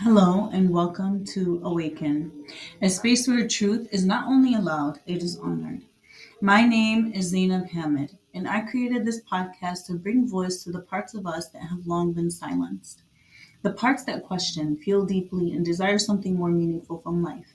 Hello and welcome to Awaken, a space where truth is not only allowed, it is honored. My name is Zainab Hamid, and I created this podcast to bring voice to the parts of us that have long been silenced. The parts that question, feel deeply, and desire something more meaningful from life.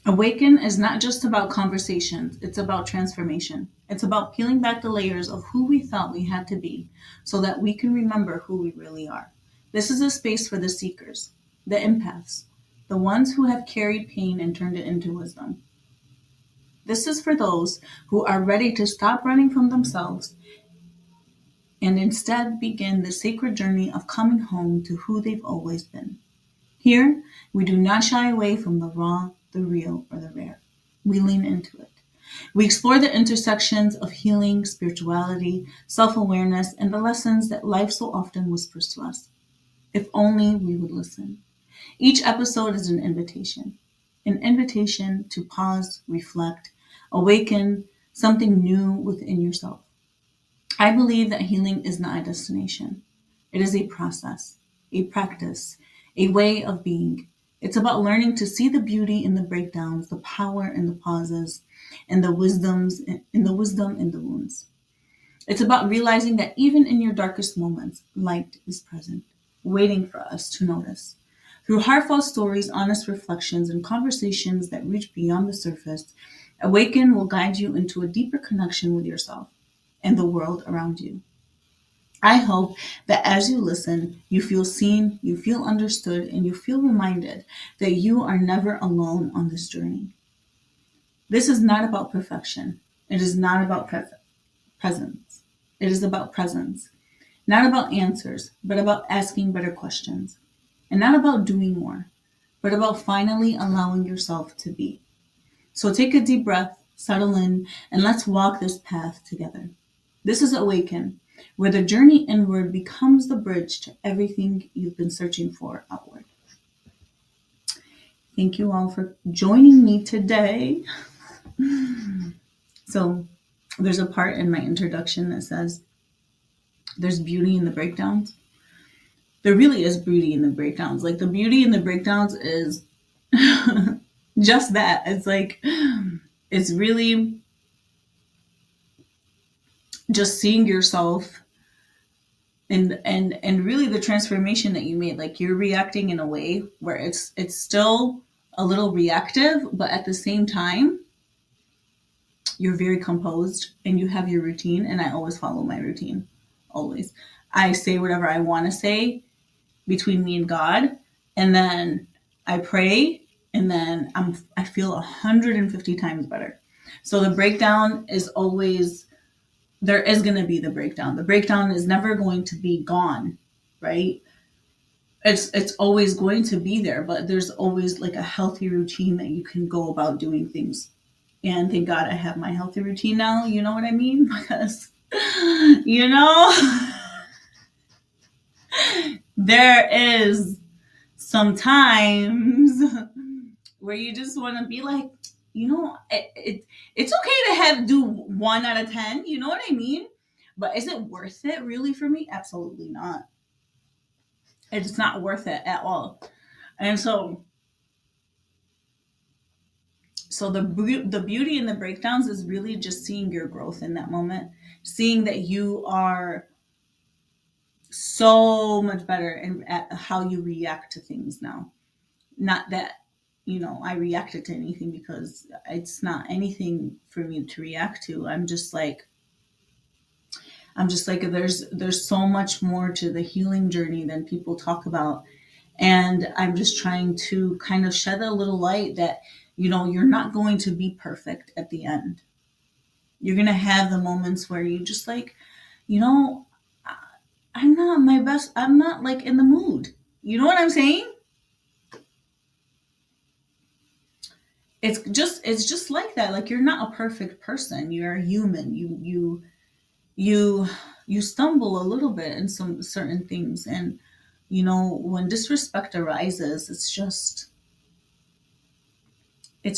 Awaken is not just about conversations, it's about transformation. It's about peeling back the layers of who we thought we had to be so that we can remember who we really are. This is a space for the seekers, the empaths, the ones who have carried pain and turned it into wisdom. This is for those who are ready to stop running from themselves and instead begin the sacred journey of coming home to who they've always been. Here, we do not shy away from the raw, the real, or the rare. We lean into it. We explore the intersections of healing, spirituality, self awareness, and the lessons that life so often whispers to us. If only we would listen. Each episode is an invitation to pause, reflect, awaken something new within yourself. I believe that healing is not a destination, it is a process, a practice, a way of being. It's about learning to see the beauty in the breakdowns, the power in the pauses, and the wisdom in the wounds. It's about realizing that even in your darkest moments, light is present, waiting for us to notice. Through heartfelt stories, honest reflections, and conversations that reach beyond the surface, Awaken will guide you into a deeper connection with yourself and the world around you. I hope that as you listen, you feel seen, you feel understood, and you feel reminded that you are never alone on this journey. This is not about perfection. It is not about presence. It is about presence. Not about answers, but about asking better questions. And not about doing more, but about finally allowing yourself to be. So take a deep breath, settle in, and let's walk this path together. This is Awaken, where the journey inward becomes the bridge to everything you've been searching for outward. Thank you all for joining me today. So, there's a part in my introduction that says there's beauty in the breakdowns. There really is beauty in the breakdowns. Like, the beauty in the breakdowns is just that. It's like, it's really just seeing yourself and really the transformation that you made. Like, you're reacting in a way where it's still a little reactive, but at the same time you're very composed and you have your routine. And I always follow my routine. Always. I say whatever I want to say between me and God, and then I pray, and then I feel 150 times better. So the breakdown is always, there is going to be the breakdown. The breakdown is never going to be gone, right? It's always going to be there, but there's always like a healthy routine that you can go about doing things. And thank God I have my healthy routine now. You know what I mean? Because you know, there is sometimes where you just want to be like, it's okay to have do 1 out of 10. You know what I mean? But is it worth it really for me? Absolutely not. It's not worth it at all. And so the beauty in the breakdowns is really just seeing your growth in that moment, seeing that you are so much better at how you react to things now. Not that I reacted to anything, because it's not anything for me to react to. I'm just like there's so much more to the healing journey than people talk about, and I'm just trying to kind of shed a little light that you're not going to be perfect at the end. You're going to have the moments where you just like, you know I- I'm not my best, I'm not like in the mood. You know what I'm saying? It's just like that. Like, you're not a perfect person, you're a human. You you stumble a little bit in some certain things, and when disrespect arises, it's just I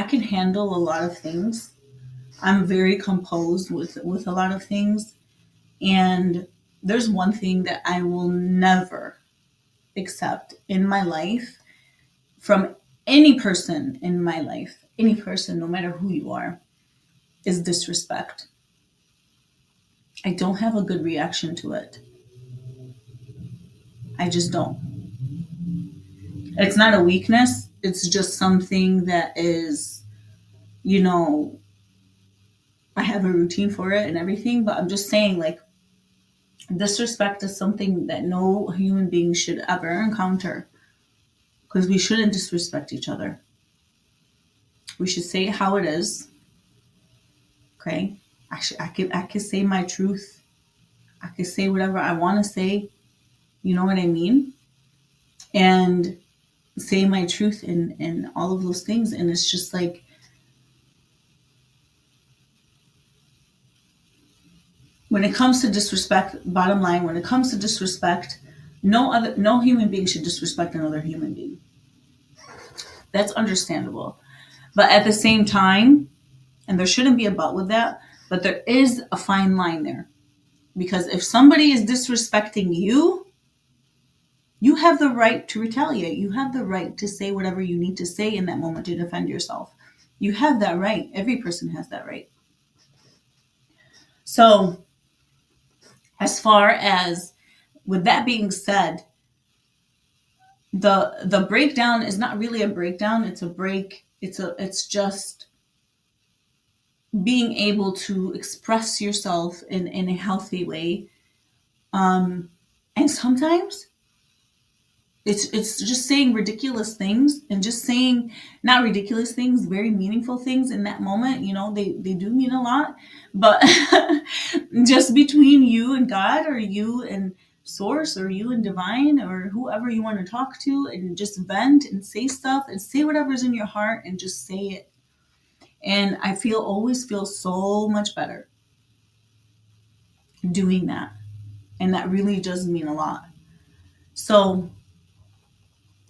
can handle a lot of things. I'm very composed with a lot of things, and there's one thing that I will never accept in my life from any person in my life, any person, no matter who you are, is disrespect. I don't have a good reaction to it. I just don't. It's not a weakness. It's just something that is, you know, I have a routine for it and everything, but I'm just saying, like, disrespect is something that no human being should ever encounter because we shouldn't disrespect each other. We should say it how it is. Okay. Actually, I could say my truth. I could say whatever I want to say. You know what I mean? And say my truth in all of those things. And it's just like, when it comes to disrespect, bottom line, when it comes to disrespect, no human being should disrespect another human being. That's understandable. But at the same time, and there shouldn't be a but with that, but there is a fine line there. Because if somebody is disrespecting you, you have the right to retaliate. You have the right to say whatever you need to say in that moment to defend yourself. You have that right. Every person has that right. So, as far as with that being said, the breakdown is not really a breakdown. It's a break. It's just being able to express yourself in a healthy way. And sometimes it's just saying ridiculous things and just saying not ridiculous things, very meaningful things in that moment. They do mean a lot, but just between you and God, or you and source, or you and divine, or whoever you want to talk to, and just vent and say stuff and say whatever's in your heart and just say it. And I always feel so much better doing that. And that really does mean a lot. So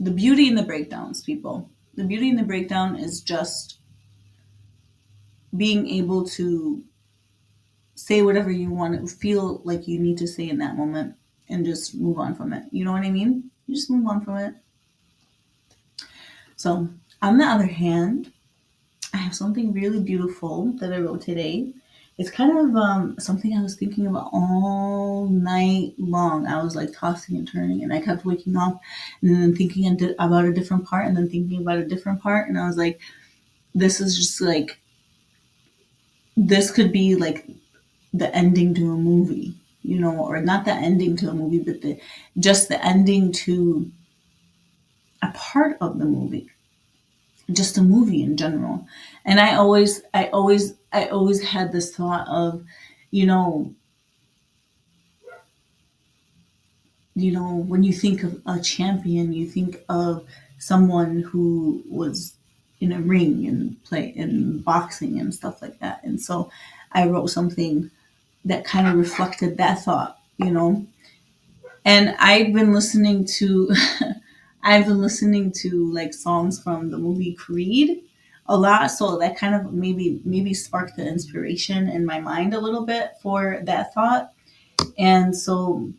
the beauty in the breakdowns, people, the beauty in the breakdown is just being able to say whatever you want to feel like you need to say in that moment and just move on from it. You know what I mean? You just move on from it. So on the other hand, I have something really beautiful that I wrote today. It's kind of something I was thinking about all night long. I was like tossing and turning, and I kept waking up and then thinking about a different part, and then thinking about a different part. And I was like, this is just like, this could be like the ending to a movie, or not the ending to a movie, but just the ending to a part of the movie, just a movie in general. And I always had this thought of, when you think of a champion, you think of someone who was in a ring and play in boxing and stuff like that. And so I wrote something that kind of reflected that thought, And I've been listening to like songs from the movie Creed a lot, so that kind of maybe sparked the inspiration in my mind a little bit for that thought. And so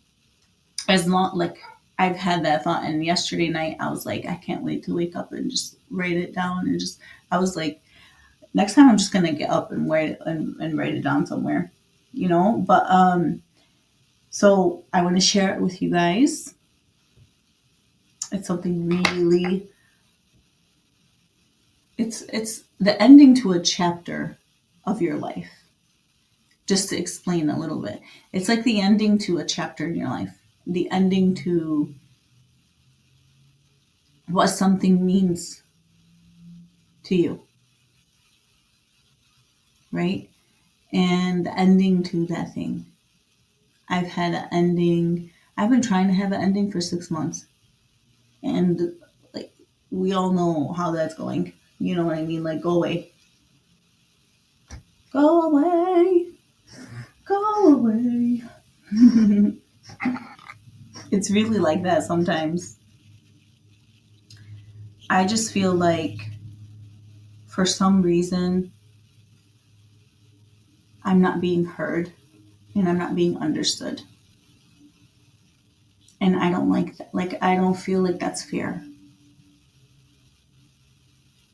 as long, like, I've had that thought, and yesterday night I was like, I can't wait to wake up and just write it down, and just I was like, next time I'm just gonna get up and write it and write it down somewhere, but so I want to share it with you guys. It's something really, it's the ending to a chapter of your life. Just to explain a little bit, it's like the ending to a chapter in your life, the ending to what something means to you, right? And the ending to that thing. I've had an ending. I've been trying to have an ending for 6 months. And like, we all know how that's going. You know what I mean? Like, go away. Go away. Go away. It's really like that sometimes. I just feel like for some reason I'm not being heard and I'm not being understood. And I don't like that. Like, I don't feel like that's fair.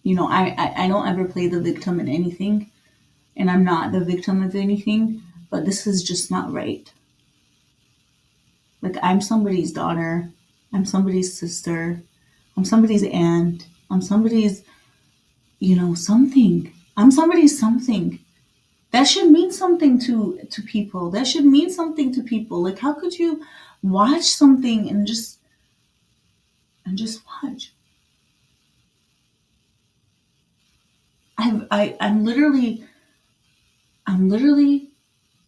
I don't ever play the victim in anything, and I'm not the victim of anything, but this is just not right. Like, I'm somebody's daughter, I'm somebody's sister, I'm somebody's aunt, I'm somebody's, something. I'm somebody's something. That should mean something to people. That should mean something to people. Like, how could you watch something and just watch? I'm literally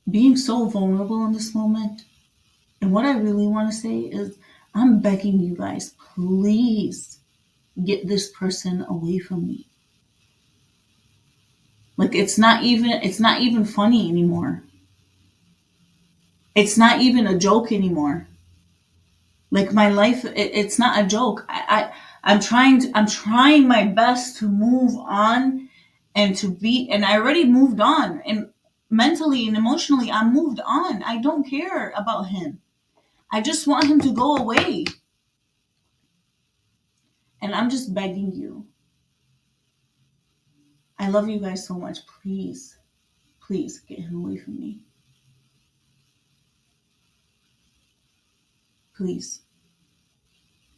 being so vulnerable in this moment. And what I really want to say is, I'm begging you guys, please get this person away from me. Like, it's not even funny anymore. It's not even a joke anymore. Like, my life, it's not a joke. I'm trying my best to move on, and I already moved on, and mentally and emotionally I'm moved on. I don't care about him. I just want him to go away. And I'm just begging you. I love you guys so much. Please, please get him away from me. Please.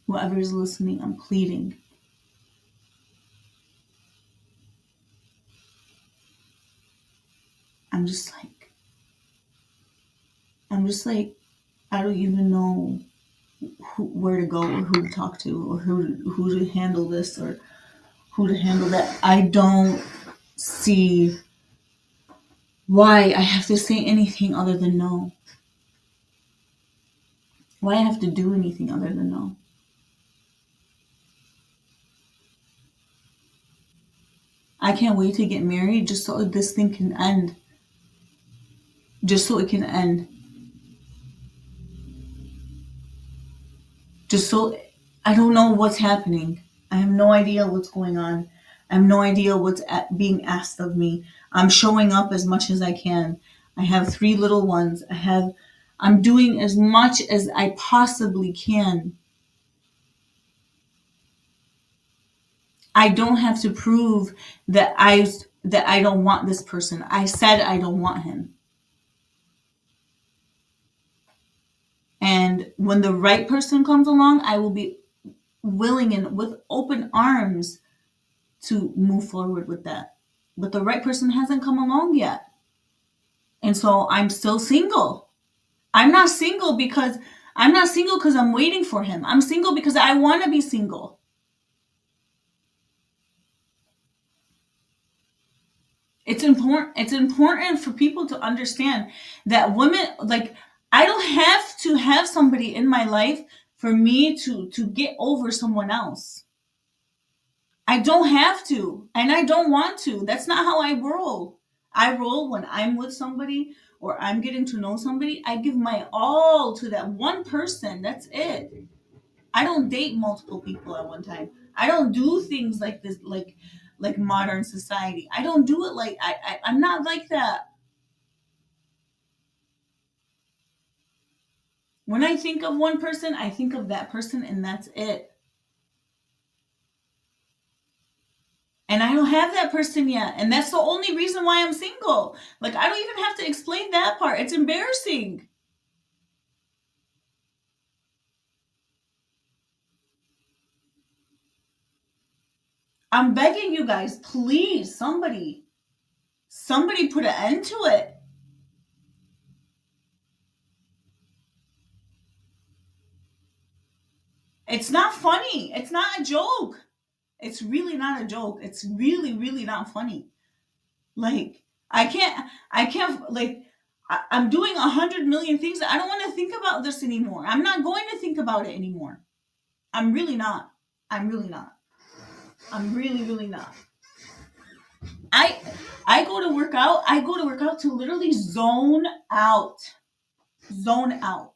Whoever is listening, I'm pleading. I'm just like, I'm just like, I don't even know where to go, or who to talk to, or who to handle this, or who to handle that. I don't see why I have to say anything other than no. Why I have to do anything other than no. I can't wait to get married just so this thing can end. Just so it can end. Just so I don't know what's happening. I have no idea what's going on. I have no idea what's being asked of me. I'm showing up as much as I can. I have 3 little ones. I'm doing as much as I possibly can. I don't have to prove that I don't want this person. I said I don't want him. And when the right person comes along, I will be willing and with open arms to move forward with that. But the right person hasn't come along yet. And so I'm still single. I'm not single because I'm waiting for him. I'm single because I want to be single. It's important for people to understand that women, like, I don't have to have somebody in my life for me to get over someone else. I don't have to, and I don't want to. That's not how I roll. I roll when I'm with somebody or I'm getting to know somebody. I give my all to that one person. That's it. I don't date multiple people at one time. I don't do things like this, like modern society. I don't do it like I'm not like that. When I think of one person, I think of that person, and that's it. And I don't have that person yet. And that's the only reason why I'm single. Like, I don't even have to explain that part. It's embarrassing. I'm begging you guys, please, somebody put an end to it. It's not funny. It's not a joke. It's really not a joke. It's really, really not funny. Like, I can't, like, I'm doing 100 million things. I don't want to think about this anymore. I'm not going to think about it anymore. I'm really not. I'm really not. I'm really, really not. I I go to work out. I go to work out to literally zone out. Zone out.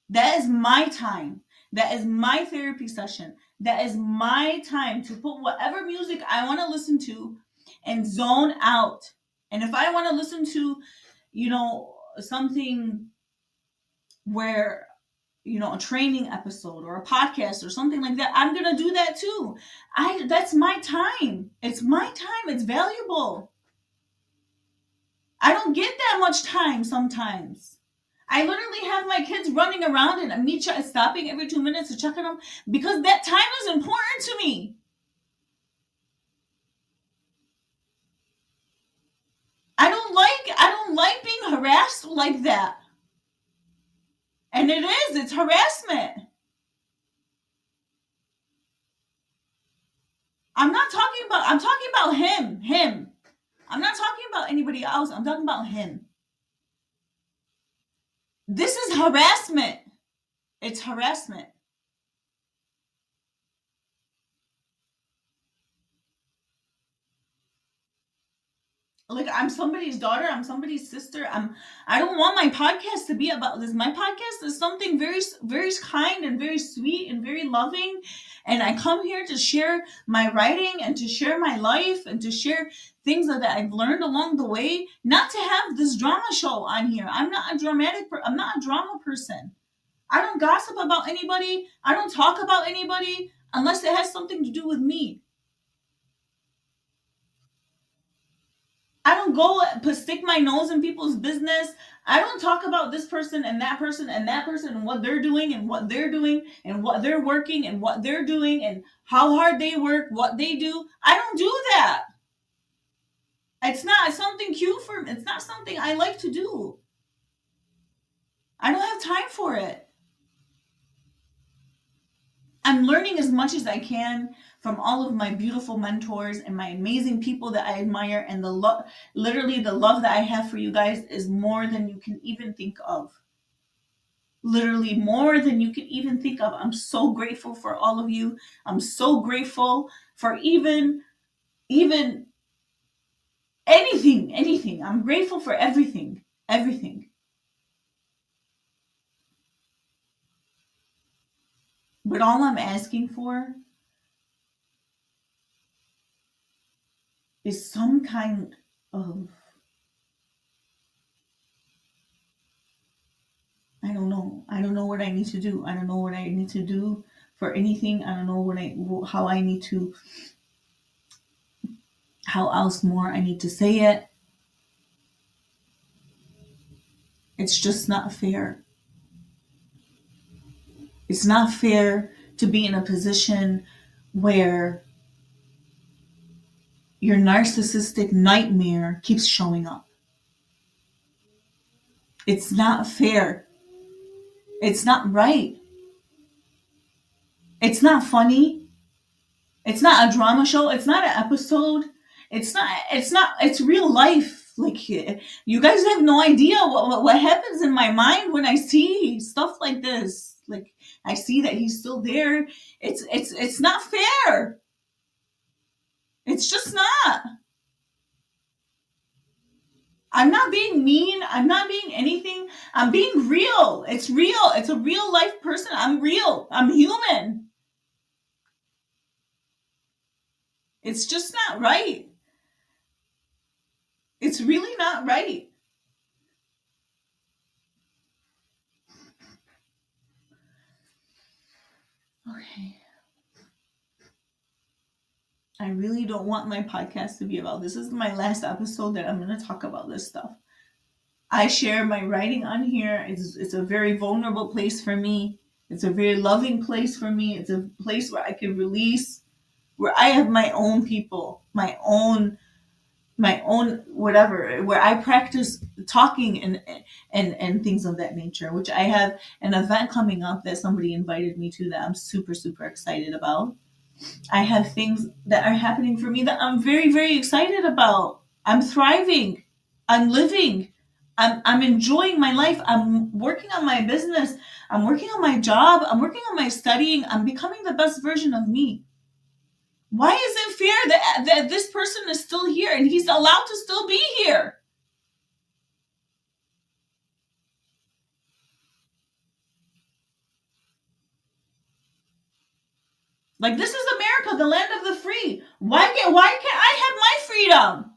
That is my time. That is my therapy session. That is my time to put whatever music I want to listen to and zone out. And if I want to listen to, something where a training episode or a podcast or something like that, I'm going to do that too. That's my time. It's my time. It's valuable. I don't get that much time sometimes. I literally have my kids running around and me stopping every 2 minutes to check on them because that time is important to me. I don't like being harassed like that. And it's harassment. I'm talking about him. I'm not talking about anybody else. I'm talking about him. This is harassment. It's harassment. Like, I'm somebody's daughter, I'm somebody's sister. I don't want my podcast to be about this. My podcast is something very very kind and very sweet and very loving, and I come here to share my writing and to share my life and to share things that I've learned along the way, not to have this drama show on here. I'm not a drama person. I don't gossip about anybody. I don't talk about anybody unless it has something to do with me. I don't go stick my nose in people's business. I don't talk about this person and that person and that person and what they're doing and what they're doing and what they're working and what they're doing and how hard they work, what they do. I don't do that. It's not something cute for me. It's not something I like to do. I don't have time for it. I'm learning as much as I can from all of my beautiful mentors and my amazing people that I admire, and the love, literally the love that I have for you guys is more than you can even think of. Literally more than you can even think of. I'm so grateful for all of you. I'm so grateful for even anything. I'm grateful for everything. But all I'm asking for is some kind of, I don't know. I don't know what I need to do. I don't know what I need to do for anything. I don't know how I need to, how else more I need to say it. It's just not fair. It's not fair to be in a position where your narcissistic nightmare keeps showing up. It's not fair. It's not right. It's not funny. It's not a drama show. It's not an episode. It's real life. Like, you guys have no idea what happens in my mind when I see stuff like this. Like, I see that he's still there. It's not fair. It's just not. I'm not being mean. I'm not being anything. I'm being real. It's real. It's a real life person. I'm real. I'm human. It's just not right. It's really not right. Okay. I really don't want my podcast to be about this. This is my last episode that I'm going to talk about this stuff. I share my writing on here. It's a very vulnerable place for me. It's a very loving place for me. It's a place where I can release, where I have my own people, my own whatever, where I practice talking and things of that nature, which I have an event coming up that somebody invited me to that I'm super super excited about. I have things that are happening for me that I'm very very excited about. I'm thriving. I'm living. I'm enjoying my life. I'm working on my business. I'm working on my job. I'm working on my studying. I'm becoming the best version of me. Why is it fair that this person is still here and he's allowed to still be here? Like, this is America, the land of the free. Why can't I have my freedom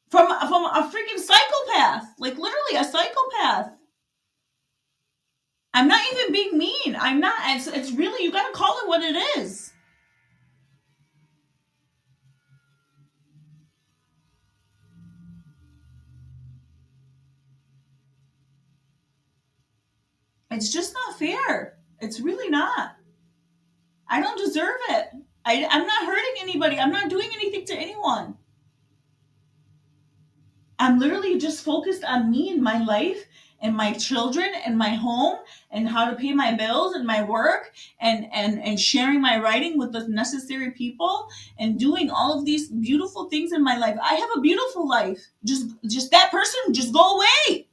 from a freaking psychopath? Like, literally a psychopath. I'm not even being mean. I'm not. It's really, you got to call it what it is. It's just not fair. It's really not. I don't deserve it. I'm not hurting anybody. I'm not doing anything to anyone. I'm literally just focused on me and my life and my children and my home and how to pay my bills and my work and sharing my writing with the necessary people and doing all of these beautiful things in my life. I have a beautiful life. Just that person just go away.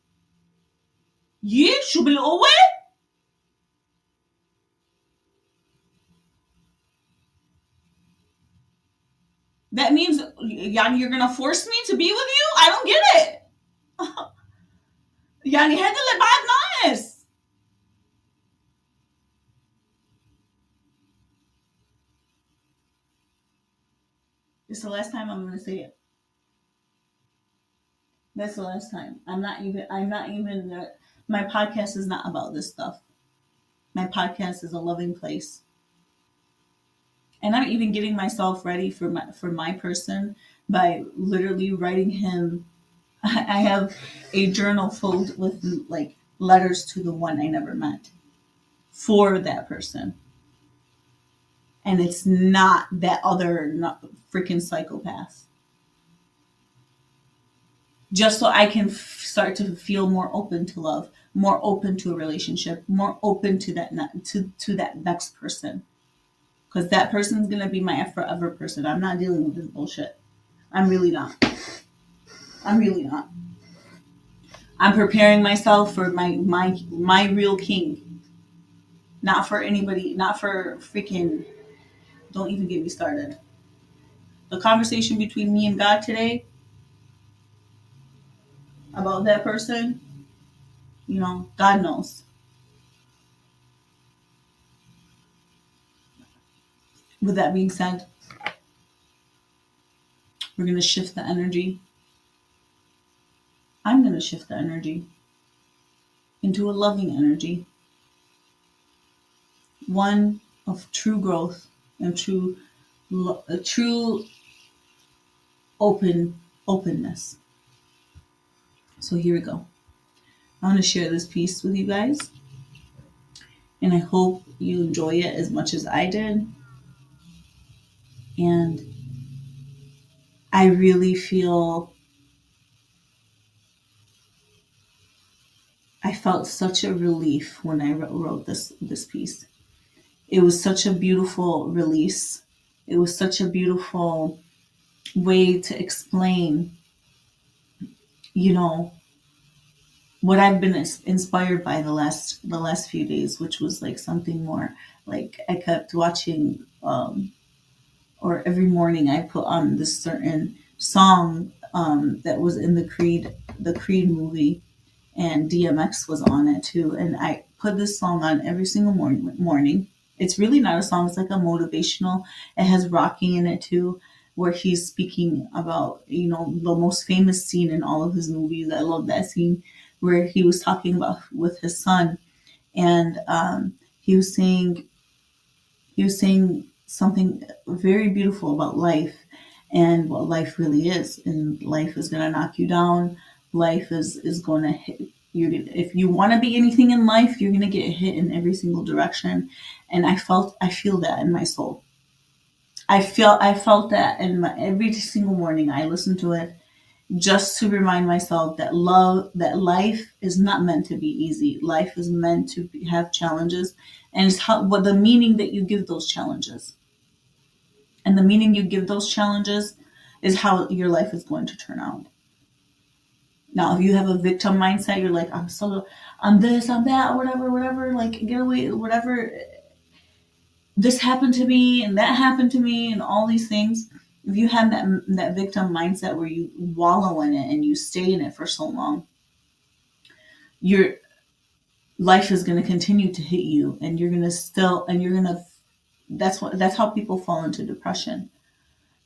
Yeah, should be away. That means Yani, you're gonna force me to be with you? I don't get it. Yani هذا اللي بعد ناقص. It's the last time I'm gonna say it. That's the last time. I'm not even my podcast is not about this stuff. My podcast is a loving place. And I'm even getting myself ready for my person by literally writing him. I have a journal filled with like letters to the one I never met for that person. And it's not that other not freaking psychopath. Just so I can start to feel more open to love, more open to a relationship, more open to to that next person. Because that person's gonna be my forever person. I'm not dealing with this bullshit. I'm really not. I'm really not. I'm preparing myself for my real king. Not for anybody. Not for freaking. Don't even get me started. The conversation between me and God today about that person, God knows. With that being said, we're going to shift the energy. I'm going to shift the energy into a loving energy, one of true growth and true openness. So here we go. I want to share this piece with you guys, and I hope you enjoy it as much as I did. And I really feel I felt such a relief when I wrote this piece. It was such a beautiful release. It was such a beautiful way to explain, you know, what I've been inspired by the last few days, which was like something more. Like I kept watching, or every morning I put on this certain song that was in the Creed movie, and DMX was on it too. And I put this song on every single morning. It's really not a song, it's like a motivational. It has rocking in it too, where he's speaking about, the most famous scene in all of his movies. I love that scene where he was talking about with his son, and he was saying he was saying something very beautiful about life and what life really is. And life is going to knock you down. Life is going to hit you. If you want to be anything in life, you're going to get hit in every single direction. And I feel that in my soul. I felt that in every single morning. I listen to it just to remind myself that life is not meant to be easy. Life is meant to have challenges, and it's what the meaning that you give those challenges, and the meaning you give those challenges is how your life is going to turn out. Now, if you have a victim mindset, you're like, I'm this, I'm that, whatever, whatever, like get away, whatever. This happened to me, and that happened to me, and all these things. If you have that victim mindset where you wallow in it and you stay in it for so long, your life is going to continue to hit you, and you're going to still, and you're going to. That's how people fall into depression,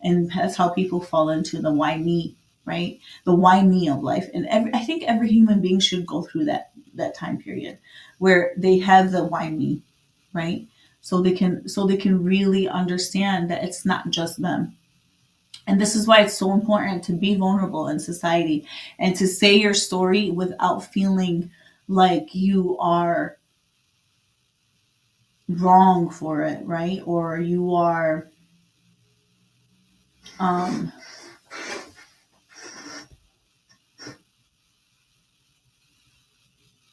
and that's how people fall into the why me, right? The why me of life, and I think every human being should go through that that time period where they have the why me, right? So they can really understand that it's not just them. And this is why it's so important to be vulnerable in society and to say your story without feeling like you are wrong for it, right? Or you are um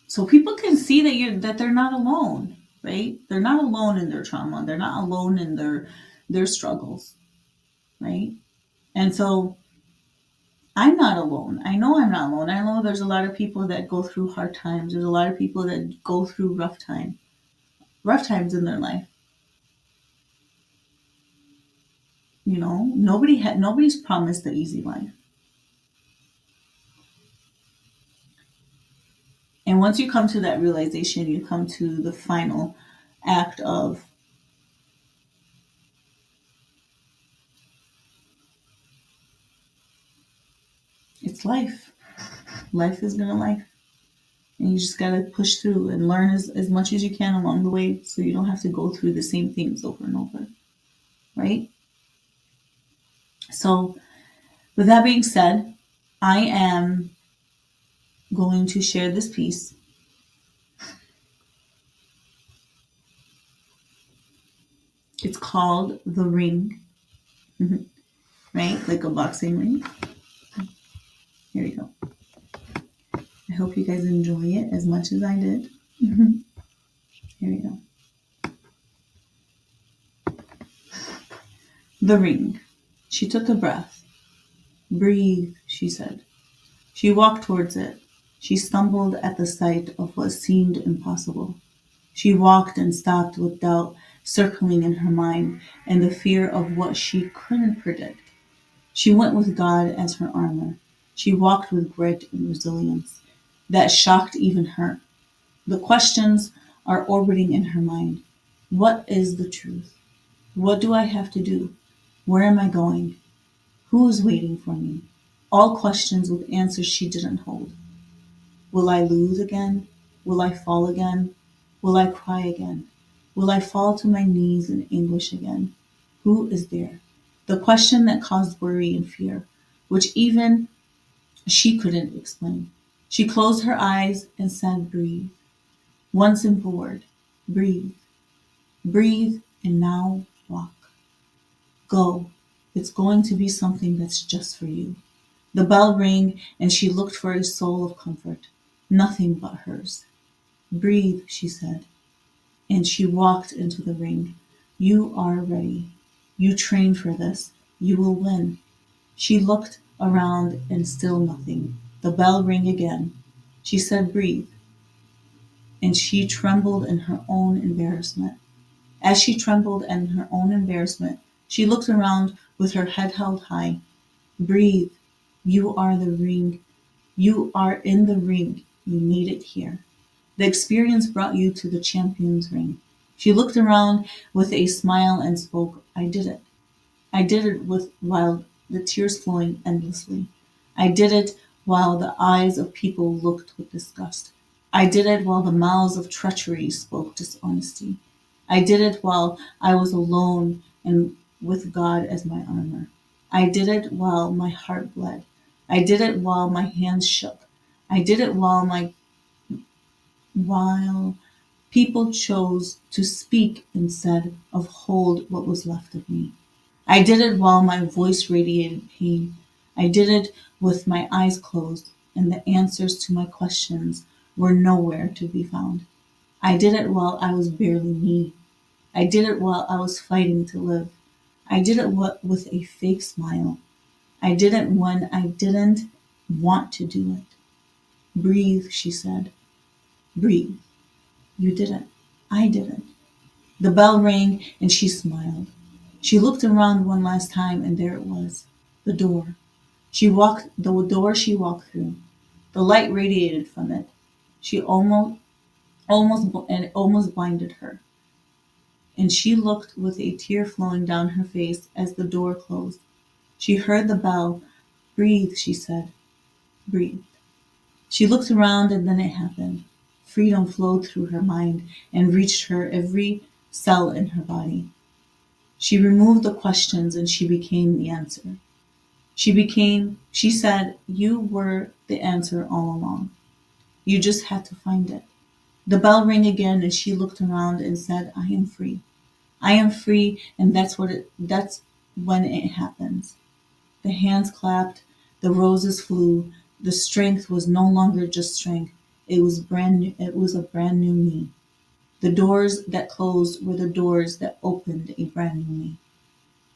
so people can see that they're not alone, right? They're not alone in their trauma. They're not alone in their struggles, right? And so I'm not alone. I know I'm not alone. I know there's a lot of people that go through hard times. There's a lot of people that go through rough times in their life. You know, nobody's promised the easy life. And once you come to that realization, you come to the final act of it's life. Life is gonna life. And you just gotta push through and learn as much as you can along the way so you don't have to go through the same things over and over. Right? So with that being said, I am going to share this piece. It's called The Ring. Right? Like a boxing ring. Here we go. I hope you guys enjoy it as much as I did. Here we go. The ring. She took a breath. Breathe, she said. She walked towards it. She stumbled at the sight of what seemed impossible. She walked and stopped with doubt circling in her mind and the fear of what she couldn't predict. She went with God as her armor. She walked with grit and resilience that shocked even her. The questions are orbiting in her mind. What is the truth? What do I have to do? Where am I going? Who is waiting for me? All questions with answers she didn't hold. Will I lose again? Will I fall again? Will I cry again? Will I fall to my knees in anguish again? Who is there? The question that caused worry and fear, which even she couldn't explain. She closed her eyes and said, breathe. One simple word, breathe. Breathe and now walk. Go. It's going to be something that's just for you. The bell rang and she looked for a soul of comfort, nothing but hers. Breathe, she said, and she walked into the ring. You are ready. You trained for this. You will win. She looked around and still nothing. The bell rang again. She said, breathe, and she trembled in her own embarrassment. As she trembled in her own embarrassment, she looked around with her head held high. Breathe. You are the ring. You are in the ring. You need it here. The experience brought you to the champion's ring. She looked around with a smile and spoke, I did it. I did it while the tears flowing endlessly. I did it while the eyes of people looked with disgust. I did it while the mouths of treachery spoke dishonesty. I did it while I was alone and with God as my armor. I did it while my heart bled. I did it while my hands shook. I did it while people chose to speak instead of hold what was left of me. I did it while my voice radiated pain. I did it with my eyes closed and the answers to my questions were nowhere to be found. I did it while I was barely me. I did it while I was fighting to live. I did it with a fake smile. I did it when I didn't want to do it. Breathe, she said. Breathe. You didn't. I didn't. The bell rang and she smiled. She looked around one last time and there it was, the door. The door she walked through. The light radiated from it. She almost blinded her. And she looked with a tear flowing down her face as the door closed. She heard the bell. Breathe, she said. Breathe. She looked around and then it happened. Freedom flowed through her mind and reached her every cell in her body. She removed the questions and she became the answer. She said, "You were the answer all along. You just had to find it." The bell rang again and she looked around and said, "I am free. I am free," and that's when it happens. The hands clapped, the roses flew, the strength was no longer just strength. It was a brand new me. The doors that closed were the doors that opened a brand new me.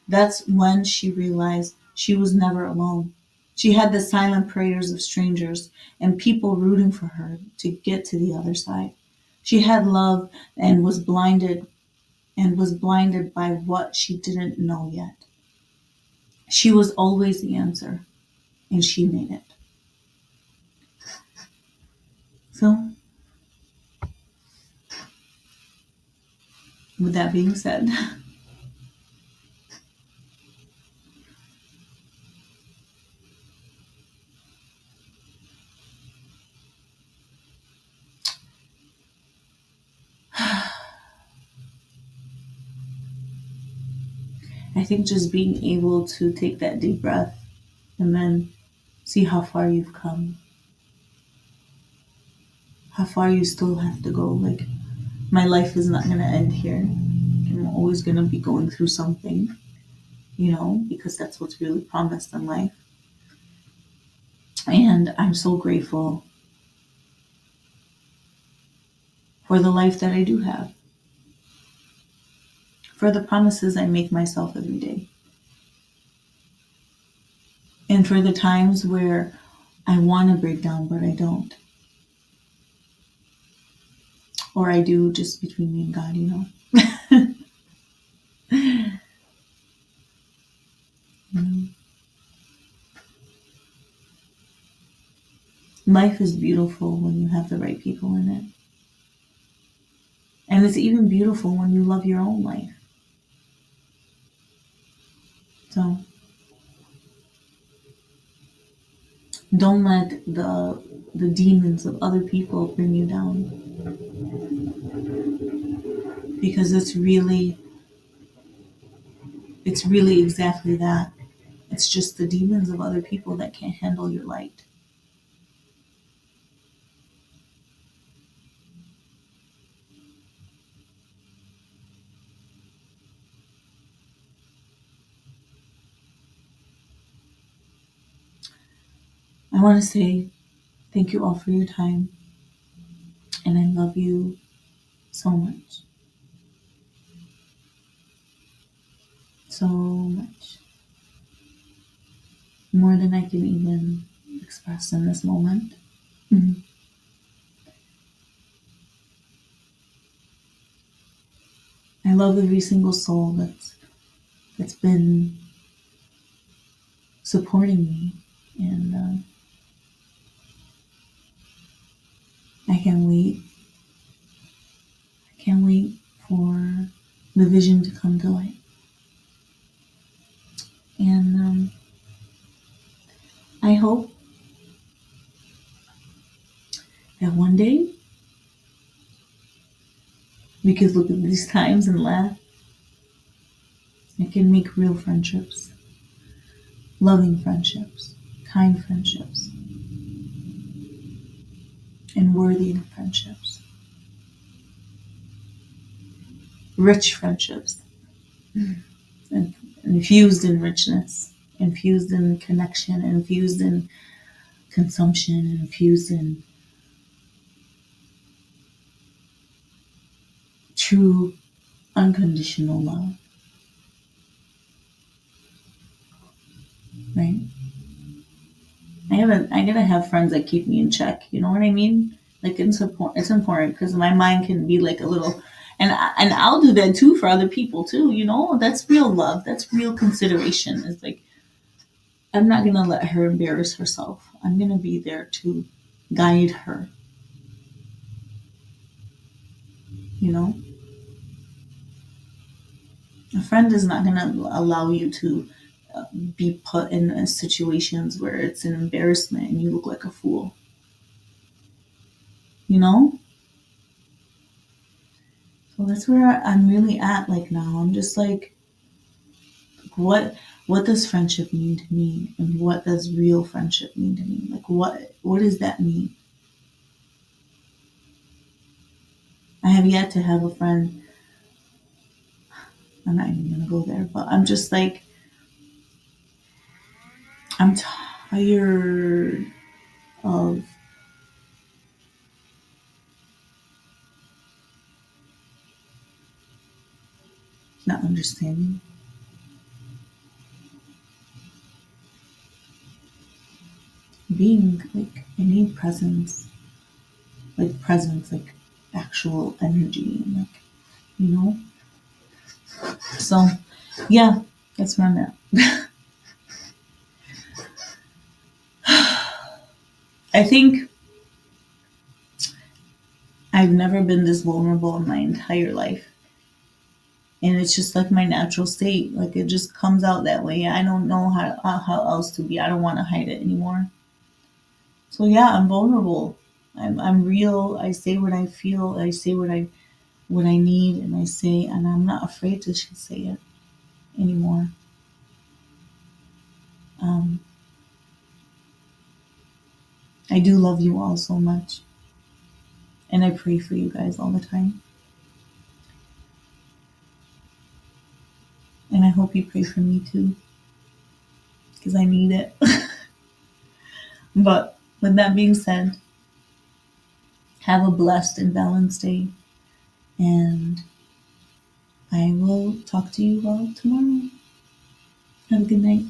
That's when she realized she was never alone. She had the silent prayers of strangers and people rooting for her to get to the other side. She had love and was blinded by what she didn't know yet. She was always the answer, and she made it. So, with that being said, I think just being able to take that deep breath and then see how far you've come, how far you still have to go. Like, my life is not going to end here. I'm always going to be going through something, because that's what's really promised in life. And I'm so grateful for the life that I do have, for the promises I make myself every day, and for the times where I want to break down, but I don't. Or I do, just between me and God. You know? Life is beautiful when you have the right people in it. And it's even beautiful when you love your own life. So don't let the demons of other people bring you down. Because it's really exactly that. It's just the demons of other people that can't handle your light. I want to say thank you all for your time, and I love you so much. So much. More than I can even express in this moment. Mhm. I love every single soul that's been supporting me, and I can't wait. I can't wait for the vision to come to light. And I hope that one day we could look at these times and laugh. I can make real friendships, loving friendships, kind friendships, and worthy friendships, rich friendships, and infused in richness, infused in connection, infused in consumption, infused in true unconditional love, right? I gotta have friends that keep me in check. You know what I mean? Like, it's important because my mind can be like a little, and I'll do that too for other people too. That's real love. That's real consideration. It's like, I'm not gonna let her embarrass herself. I'm gonna be there to guide her. You know, a friend is not gonna allow you to be put in situations where it's an embarrassment and you look like a fool. You know, So that's where I'm really at. Like now, I'm just like, what does friendship mean to me, and what does real friendship mean to me? Like what does that mean? I have yet to have a friend. I'm not even gonna go there, but I'm just like, I'm tired of not understanding, being like, I need presence, like actual energy, and like, you know. So yeah, that's where I'm at. I think I've never been this vulnerable in my entire life. And it's just like my natural state. Like it just comes out that way. I don't know how else to be. I don't want to hide it anymore. So yeah, I'm vulnerable. I'm real. I say what I feel. I say what I need, and I say, and I'm not afraid to say it anymore. Um, I do love you all so much, and I pray for you guys all the time. And I hope you pray for me too, because I need it. But with that being said, have a blessed and balanced day, and I will talk to you all tomorrow. Have a good night.